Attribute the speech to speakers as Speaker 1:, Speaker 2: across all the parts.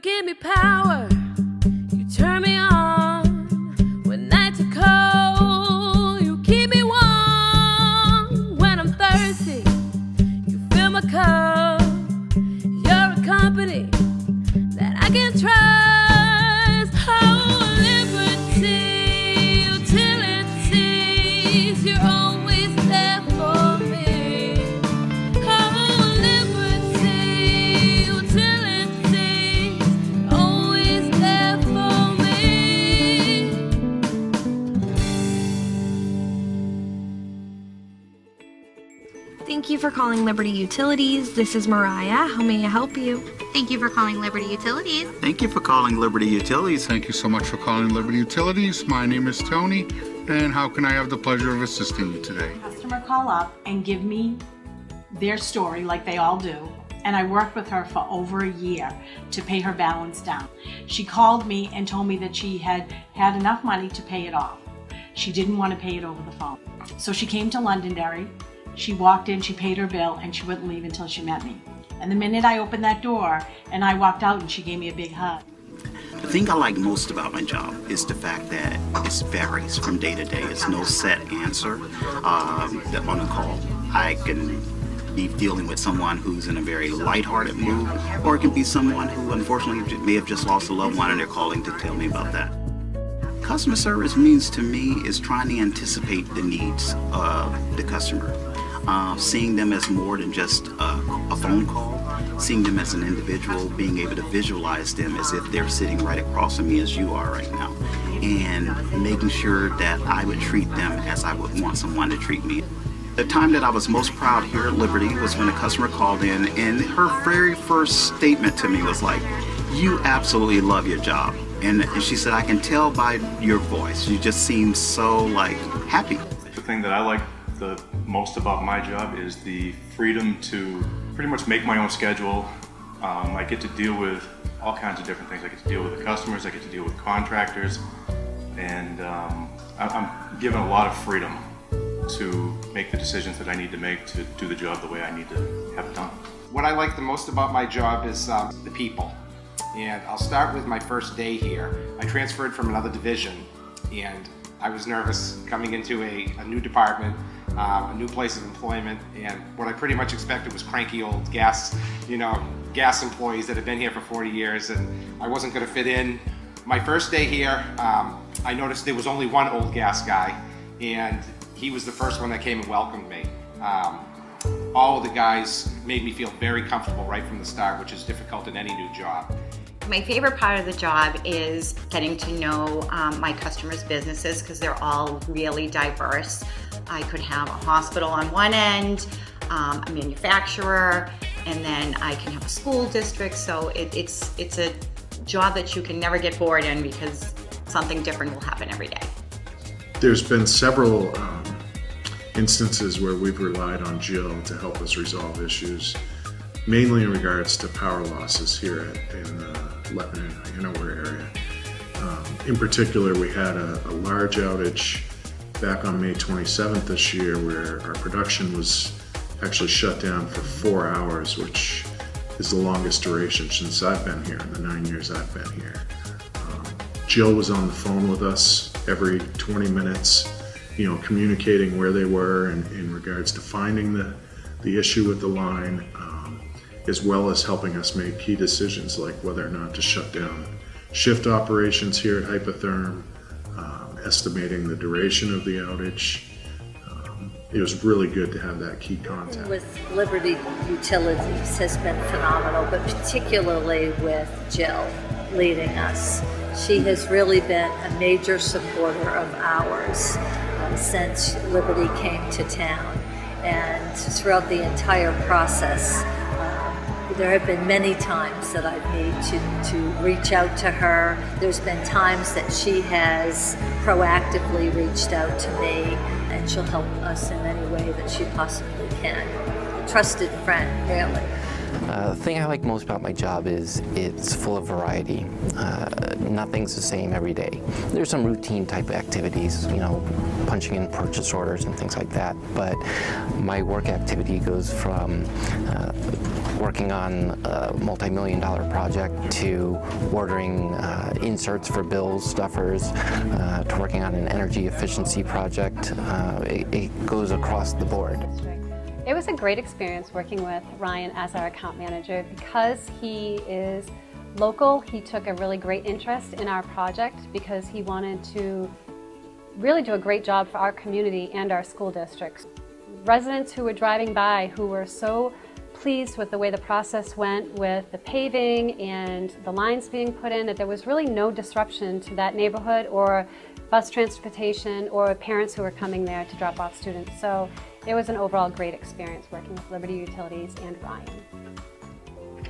Speaker 1: give me power, you turn me on. When nights are cold, you keep me warm. When I'm thirsty, you fill my cup. You're a company that I can trust. Oh, liberty, utilities, you're always there for me. Oh, liberty, utilities, always there for me.
Speaker 2: Thank you for calling Liberty Utilities. This is Mariah. How may I help you?
Speaker 3: Thank you for calling Liberty Utilities.
Speaker 4: Thank you for calling Liberty Utilities.
Speaker 5: Thank you so much for calling Liberty Utilities. My name is Tony, and how can I have the pleasure of assisting you today?
Speaker 6: Customer call up and give me their story like they all do, and I worked with her for over a year to pay her balance down. She called me and told me that she had had enough money to pay it off. She didn't want to pay it over the phone. So she came to Londonderry, she walked in, she paid her bill, and she wouldn't leave until she met me. And the minute I opened that door and I walked out, and she gave me a big hug.
Speaker 4: The thing I like most about my job is the fact that it varies from day to day. It's no set answer that on a call. I can be dealing with someone who's in a very lighthearted mood, or it can be someone who unfortunately may have just lost a loved one and they're calling to tell me about that. Customer service means to me is trying to anticipate the needs of the customer. Seeing them as more than just a phone call, seeing them as an individual, being able to visualize them as if they're sitting right across from me as you are right now, and making sure that I would treat them as I would want someone to treat me. The time that I was most proud here at Liberty was when a customer called in, and her very first statement to me was like, "You absolutely love your job." And she said, "I can tell by your voice. You just seem so happy."
Speaker 7: The thing that I like the most about my job is the freedom to pretty much make my own schedule. I get to deal with all kinds of different things. I get to deal with the customers, I get to deal with contractors, and I'm given a lot of freedom to make the decisions that I need to make to do the job the way I need to have it done.
Speaker 8: What I like the most about my job is the people. And I'll start with my first day here. I transferred from another division, and I was nervous coming into a new department, a new place of employment, and what I pretty much expected was cranky old gas employees that have been here for 40 years, and I wasn't going to fit in. My first day here, I noticed there was only one old gas guy, and he was the first one that came and welcomed me. All of the guys made me feel very comfortable right from the start, which is difficult in any new job.
Speaker 3: My favorite part of the job is getting to know my customers' businesses, because they're all really diverse. I could have a hospital on one end, a manufacturer, and then I can have a school district. So it's a job that you can never get bored in, because something different will happen every day.
Speaker 9: There's been several instances where we've relied on Jill to help us resolve issues, mainly in regards to power losses here in the Lebanon, Hanover area. In particular, we had a large outage back on May 27th this year, where our production was actually shut down for 4 hours, which is the longest duration since I've been here, in the 9 years I've been here. Jill was on the phone with us every 20 minutes, communicating where they were in regards to finding the issue with the line, as well as helping us make key decisions like whether or not to shut down shift operations here at Hypotherm, estimating the duration of the outage. It was really good to have that key contact.
Speaker 10: With Liberty Utilities has been phenomenal, but particularly with Jill leading us. She has really been a major supporter of ours since Liberty came to town, and throughout the entire process. There have been many times that I've needed to reach out to her. There's been times that she has proactively reached out to me, and she'll help us in any way that she possibly can. A trusted friend, really.
Speaker 11: The thing I like most about my job is it's full of variety. Nothing's the same every day. There's some routine type activities, punching in purchase orders and things like that, but my work activity goes from working on a multi-million-dollar project to ordering inserts for bills, stuffers, to working on an energy efficiency project. It goes across the board.
Speaker 12: It was a great experience working with Ryan as our account manager. Because he is local, he took a really great interest in our project because he wanted to really do a great job for our community and our school districts. Residents who were driving by who were so pleased with the way the process went with the paving and the lines being put in, that there was really no disruption to that neighborhood or bus transportation or parents who were coming there to drop off students. So it was an overall great experience working with Liberty Utilities and Ryan.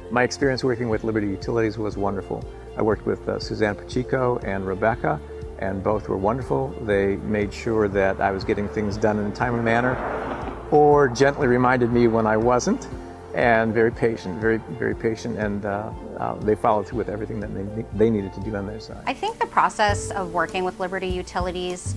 Speaker 13: My experience working with Liberty Utilities was wonderful. I worked with Suzanne Pacheco and Rebecca, and both were wonderful. They made sure that I was getting things done in a timely manner, or gently reminded me when I wasn't, and very patient, very patient, and they followed through with everything that they needed to do on their side.
Speaker 14: I think the process of working with Liberty Utilities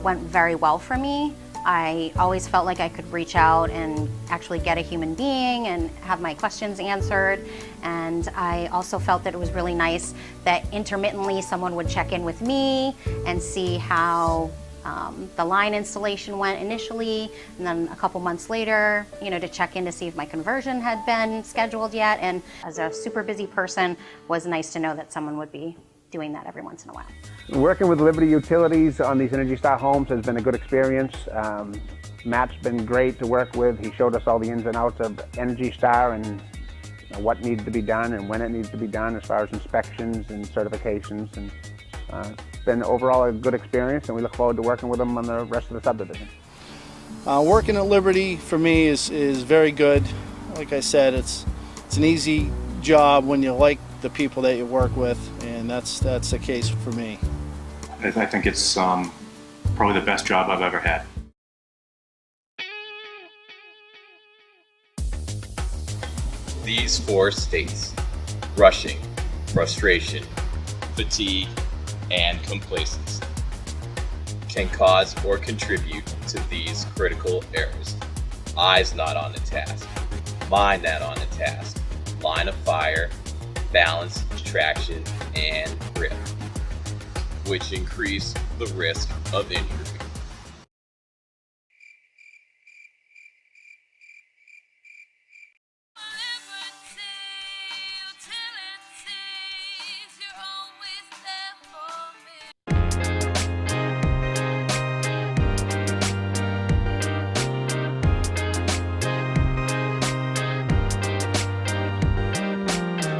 Speaker 14: went very well for me. I always felt like I could reach out and actually get a human being and have my questions answered. And I also felt that it was really nice that intermittently someone would check in with me and see how the line installation went initially, and then a couple months later, to check in to see if my conversion had been scheduled yet. And as a super busy person, it was nice to know that someone would be doing that every once in a while.
Speaker 15: Working with Liberty Utilities on these Energy Star homes has been a good experience. Matt's been great to work with. He showed us all the ins and outs of Energy Star and what needs to be done and when it needs to be done as far as inspections and certifications. And it's been overall a good experience, and we look forward to working with them on the rest of the subdivision.
Speaker 16: Working at Liberty for me is very good. Like I said, it's an easy job when you like the people that you work with, and that's the case for me.
Speaker 7: I think it's probably the best job I've ever had.
Speaker 17: These 4 states, rushing, frustration, fatigue, and complacency, can cause or contribute to these critical errors. Eyes not on the task, mind not on the task, line of fire, balance, traction, and grip, which increase the risk of injury.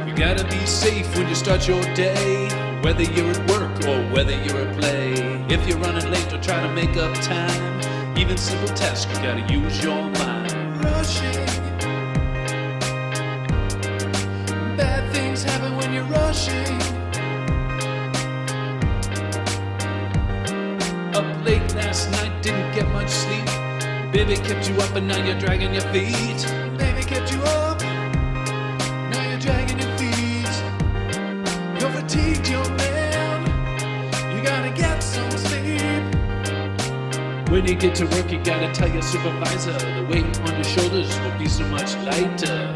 Speaker 18: You gotta be safe when you start your day, whether you're at work or whether you're at play. If you're running late or trying to make up time, even simple tasks, you gotta use your mind. Rushing, bad things happen when you're rushing. Up late last night, didn't get much sleep. Baby kept you up and now you're dragging your feet. Baby kept you up, now you're dragging your feet. You're fatigued, young man, you gotta get some sleep. When you get to work, you gotta tell your supervisor the weight on your shoulders will be so much lighter.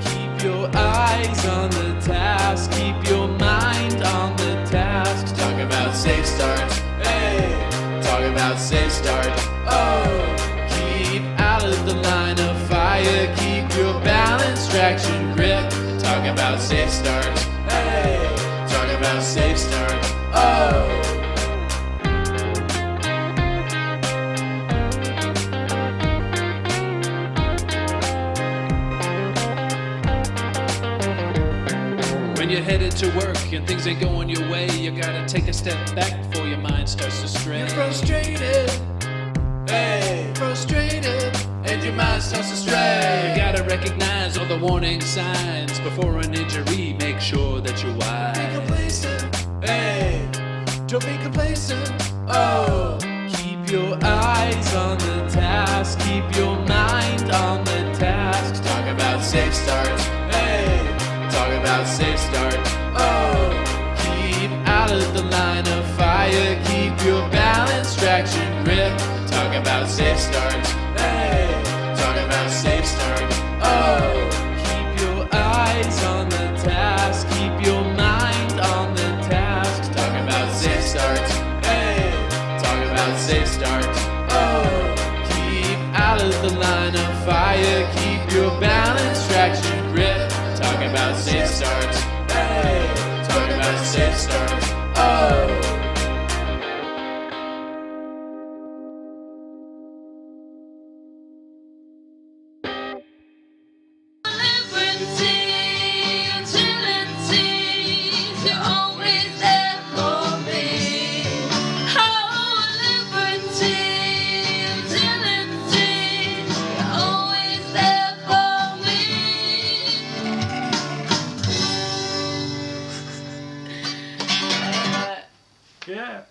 Speaker 18: Keep your eyes on the task, keep your mind on the task. Talk about safe start, hey, talk about safe start, oh. Keep out of the line of fire, keep your balance, traction, grip. Talk about safe start, hey, talk about safe start, oh. When you're headed to work and things ain't going your way, you gotta take a step back before your mind starts to stray. You're frustrated, hey, frustrated, and your mind starts to stray. You gotta recognize all the warning signs before an injury. Make sure that you're wise. Be complacent, hey, don't be complacent, oh. Keep your eyes on the task, keep your mind on the task. Talk about safe start, hey, talk about safe start, oh. Keep out of the line of fire, keep your balance, traction, grip. Talk about safe start,
Speaker 19: Yeah.